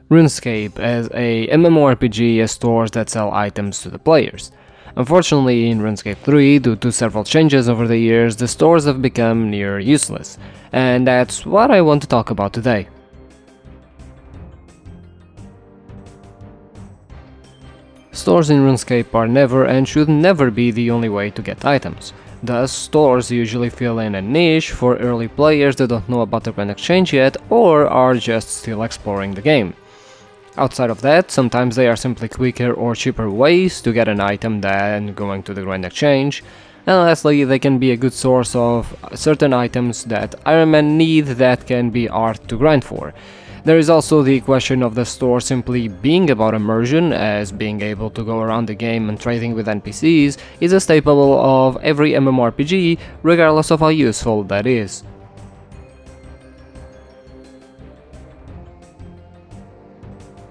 Runescape as a MMORPG has stores that sell items to the players. Unfortunately, in Runescape 3, due to several changes over the years, the stores have become near useless, and that's what I want to talk about today. Stores in Runescape are never and should never be the only way to get items. Thus, stores usually fill in a niche for early players that don't know about the Grand Exchange yet or are just still exploring the game. Outside of that, sometimes they are simply quicker or cheaper ways to get an item than going to the Grand Exchange, and lastly, they can be a good source of certain items that Iron Man need that can be hard to grind for. There is also the question of the store simply being about immersion, as being able to go around the game and trading with NPCs is a staple of every MMORPG, regardless of how useful that is.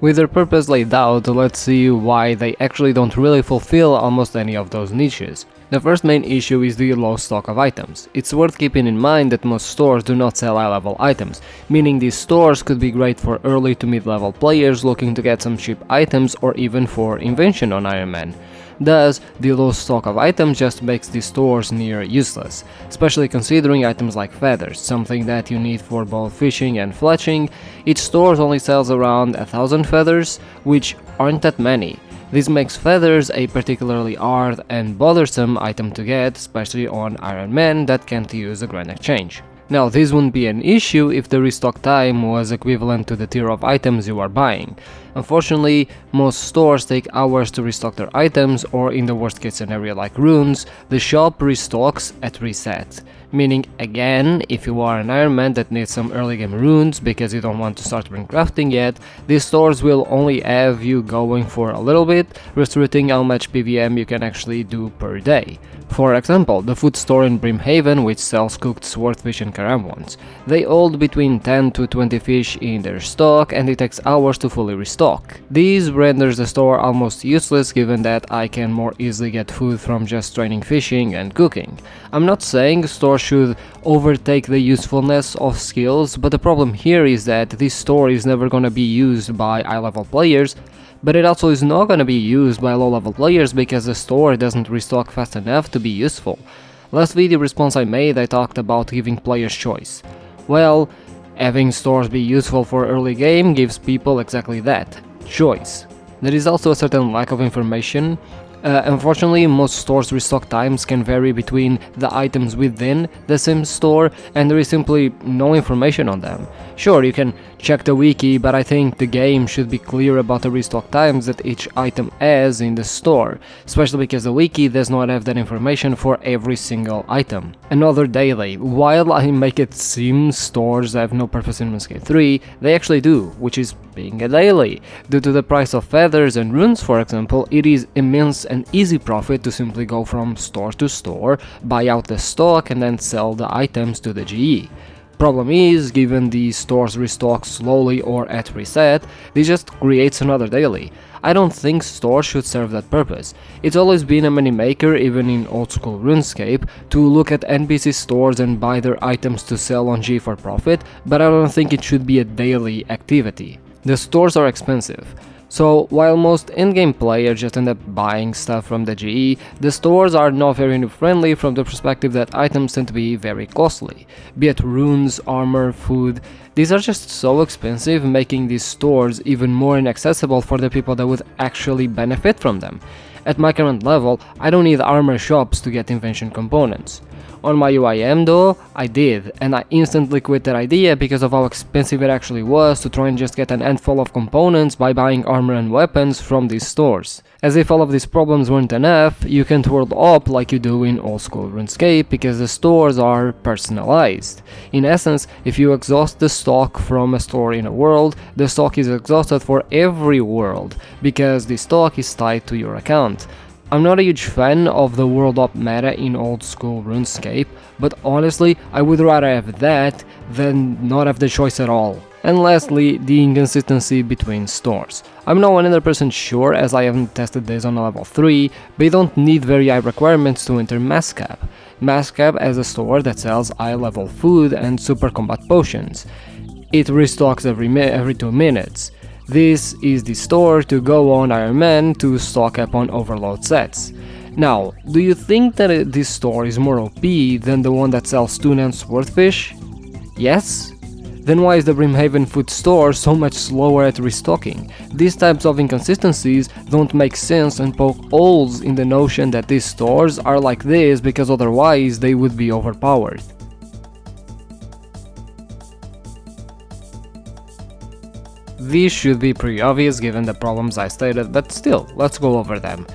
With their purpose laid out, let's see why they actually don't really fulfill almost any of those niches. The first main issue is the low stock of items. It's worth keeping in mind that most stores do not sell high-level items, meaning these stores could be great for early to mid-level players looking to get some cheap items or even for invention on Iron Man. Thus, the low stock of items just makes these stores near useless, especially considering items like feathers, something that you need for both fishing and fletching. Each store only sells around 1000 feathers, which aren't that many. This makes feathers a particularly hard and bothersome item to get, especially on Iron Man that can't use a Grand Exchange. Now, this wouldn't be an issue if the restock time was equivalent to the tier of items you are buying. Unfortunately, most stores take hours to restock their items, or in the worst case scenario like runes, the shop restocks at reset. Meaning, again, if you are an Iron Man that needs some early game runes because you don't want to start rune crafting yet, these stores will only have you going for a little bit, restricting how much PVM you can actually do per day. For example, the food store in Brimhaven, which sells cooked swordfish and caramels. They hold between 10 to 20 fish in their stock, and it takes hours to fully restock. This renders the store almost useless, given that I can more easily get food from just training fishing and cooking. I'm not saying stores should overtake the usefulness of skills, but the problem here is that this store is never gonna be used by high-level players, but it also is not gonna be used by low-level players because the store doesn't restock fast enough to be useful. Last video response I made, I talked about giving players choice. Well, having stores be useful for early game gives people exactly that, choice. There is also a certain lack of information. Unfortunately, most stores' restock times can vary between the items within the same store, and there is simply no information on them. Sure, you can check the wiki, but I think the game should be clear about the restock times that each item has in the store, especially because the wiki does not have that information for every single item. Another daily. While I make it seem stores have no purpose in Runescape 3, they actually do, which is being a daily. Due to the price of feathers and runes, for example, it is immense and easy profit to simply go from store to store, buy out the stock and then sell the items to the GE. Problem is, given these stores restock slowly or at reset, this just creates another daily. I don't think stores should serve that purpose. It's always been a money maker, even in old school RuneScape, to look at NPC stores and buy their items to sell on G for profit, but I don't think it should be a daily activity. The stores are expensive. So, while most in-game players just end up buying stuff from the GE, the stores are not very new-friendly from the perspective that items tend to be very costly. Be it runes, armor, food, these are just so expensive, making these stores even more inaccessible for the people that would actually benefit from them. At my current level, I don't need armor shops to get invention components. On my UIM though, I did, and I instantly quit that idea because of how expensive it actually was to try and just get an handful of components by buying armor and weapons from these stores. As if all of these problems weren't enough, you can't world up like you do in old school RuneScape because the stores are personalized. In essence, if you exhaust the stock from a store in a world, the stock is exhausted for every world, because the stock is tied to your account. I'm not a huge fan of the world up meta in old school RuneScape, but honestly, I would rather have that than not have the choice at all. And lastly, the inconsistency between stores. I'm not 100% sure as I haven't tested this on a level 3, but you don't need very high requirements to enter Mascab. Mascab has a store that sells high level food and super combat potions. It restocks every 2 minutes. This is the store to go on Iron Man to stock up on overload sets. Now, do you think that this store is more OP than the one that sells tuna and swordfish? Yes? Then why is the Brimhaven food store so much slower at restocking? These types of inconsistencies don't make sense and poke holes in the notion that these stores are like this because otherwise they would be overpowered. These should be pretty obvious given the problems I stated, but still, let's go over them.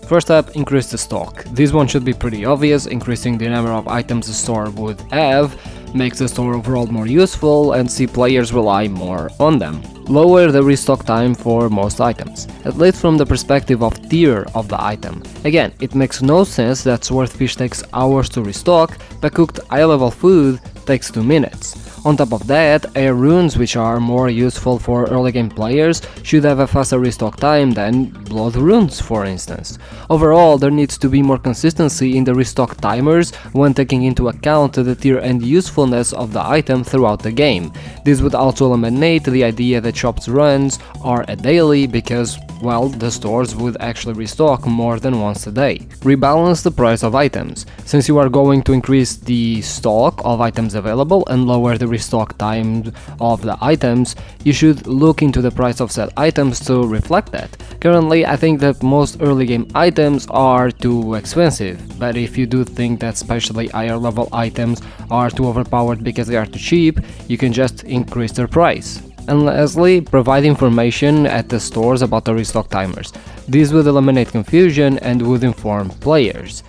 First up, increase the stock. This one should be pretty obvious. Increasing the number of items the store would have makes the store overall more useful and see players rely more on them. Lower the restock time for most items, at least from the perspective of tier of the item. Again, it makes no sense that swordfish takes hours to restock, but cooked high level food takes 2 minutes. On top of that, air runes, which are more useful for early game players, should have a faster restock time than blood runes, for instance. Overall, there needs to be more consistency in the restock timers when taking into account the tier and usefulness of the item throughout the game. This would also eliminate the idea that shops runs are a daily because, well, the stores would actually restock more than once a day. Rebalance the price of items. Since you are going to increase the stock of items available and lower the restock time of the items, you should look into the price of said items to reflect that. Currently, I think that most early game items are too expensive, but if you do think that especially higher level items are too overpowered because they are too cheap, you can just increase their price. And lastly, provide information at the stores about the restock timers. This would eliminate confusion and would inform players.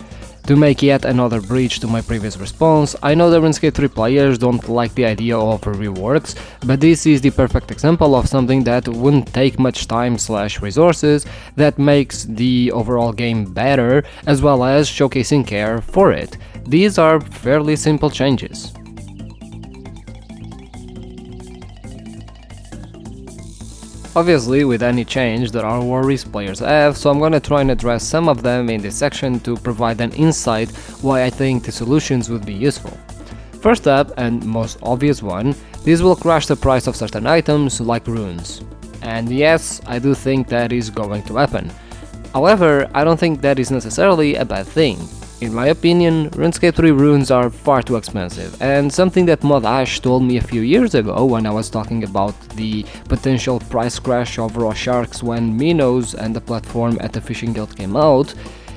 To make yet another breach to my previous response, I know the Runescape 3 players don't like the idea of reworks, but this is the perfect example of something that wouldn't take much time/resources that makes the overall game better, as well as showcasing care for it. These are fairly simple changes. Obviously, with any change there are worries players have, so I'm gonna try and address some of them in this section to provide an insight why I think the solutions would be useful. First up, and most obvious one, this will crash the price of certain items like runes. And yes, I do think that is going to happen. However, I don't think that is necessarily a bad thing. In my opinion, Runescape 3 runes are far too expensive, and something that Mod Ash told me a few years ago when I was talking about the potential price crash of raw sharks when Minos and the platform at the Fishing Guild came out,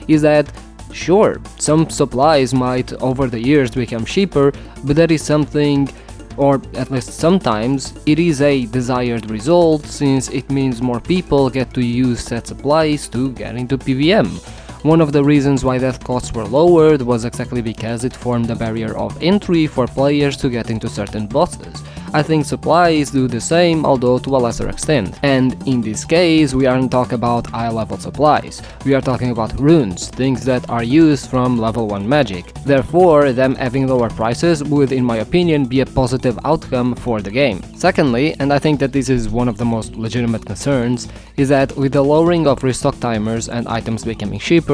is that sure, some supplies might over the years become cheaper, but that is something, or at least sometimes, it is a desired result since it means more people get to use said supplies to get into PvM. One of the reasons why death costs were lowered was exactly because it formed a barrier of entry for players to get into certain bosses. I think supplies do the same, although to a lesser extent. And in this case, we aren't talking about high level supplies, we are talking about runes, things that are used from level 1 magic. Therefore, them having lower prices would, in my opinion, be a positive outcome for the game. Secondly, and I think that this is one of the most legitimate concerns, is that with the lowering of restock timers and items becoming cheaper,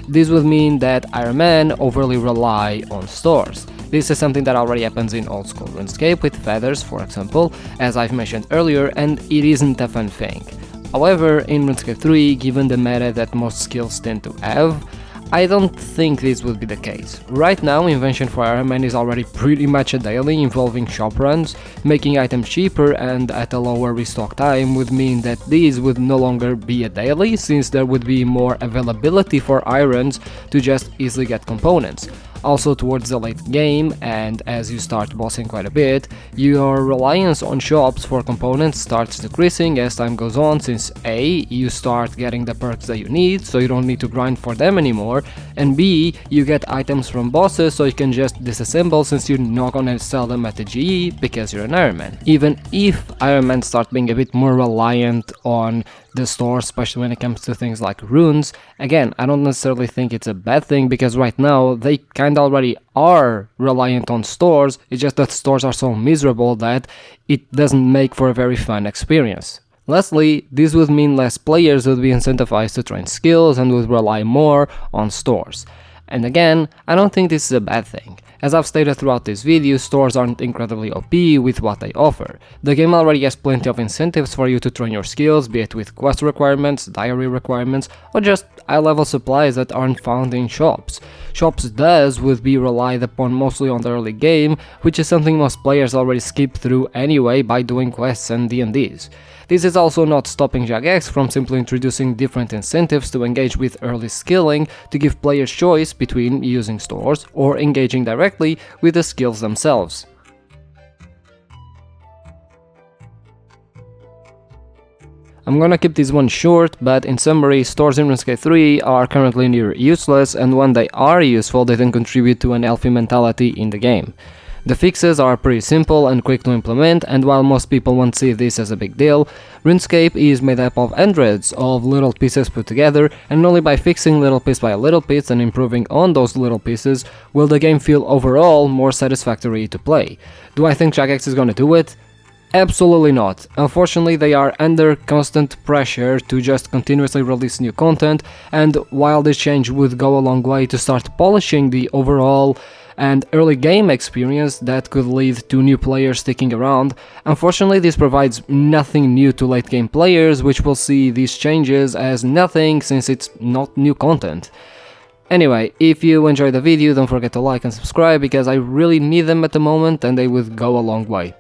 this would mean that Iron Man overly rely on stores. This is something that already happens in old school RuneScape with feathers, for example, as I've mentioned earlier, and it isn't a fun thing. However, in RuneScape 3, given the meta that most skills tend to have, I don't think this would be the case. Right now, Invention for Iron Man is already pretty much a daily involving shop runs. Making items cheaper and at a lower restock time would mean that these would no longer be a daily, since there would be more availability for irons to just easily get components. Also, towards the late game, and as you start bossing quite a bit, your reliance on shops for components starts decreasing as time goes on, since A, you start getting the perks that you need, so you don't need to grind for them anymore, and B, you get items from bosses so you can just disassemble since you're not gonna sell them at the GE because you're an Iron Man. Even if Iron Man start being a bit more reliant on the store, especially when it comes to things like runes, again, I don't necessarily think it's a bad thing because right now they kinda already are reliant on stores, it's just that stores are so miserable that it doesn't make for a very fun experience. Lastly, this would mean less players would be incentivized to train skills and would rely more on stores. And again, I don't think this is a bad thing. As I've stated throughout this video, stores aren't incredibly OP with what they offer. The game already has plenty of incentives for you to train your skills, be it with quest requirements, diary requirements, or just high-level supplies that aren't found in shops. Shops thus would be relied upon mostly on the early game, which is something most players already skip through anyway by doing quests and D&Ds. This is also not stopping jagex from simply introducing different incentives to engage with early skilling to give players choice between using stores or engaging directly with the skills themselves. I'm gonna keep this one short, but in summary, stores in Runescape 3 are currently near useless, and when they are useful they don't contribute to an healthy mentality in the game. The fixes are pretty simple and quick to implement, and while most people won't see this as a big deal, Runescape is made up of hundreds of little pieces put together, and only by fixing little piece by little piece and improving on those little pieces will the game feel overall more satisfactory to play. Do I think jagex is gonna do it? Absolutely not. Unfortunately, they are under constant pressure to just continuously release new content, and while this change would go a long way to start polishing the overall and early game experience that could lead to new players sticking around, unfortunately this provides nothing new to late game players, which will see these changes as nothing since it's not new content. Anyway, if you enjoyed the video, don't forget to like and subscribe because I really need them at the moment and they would go a long way.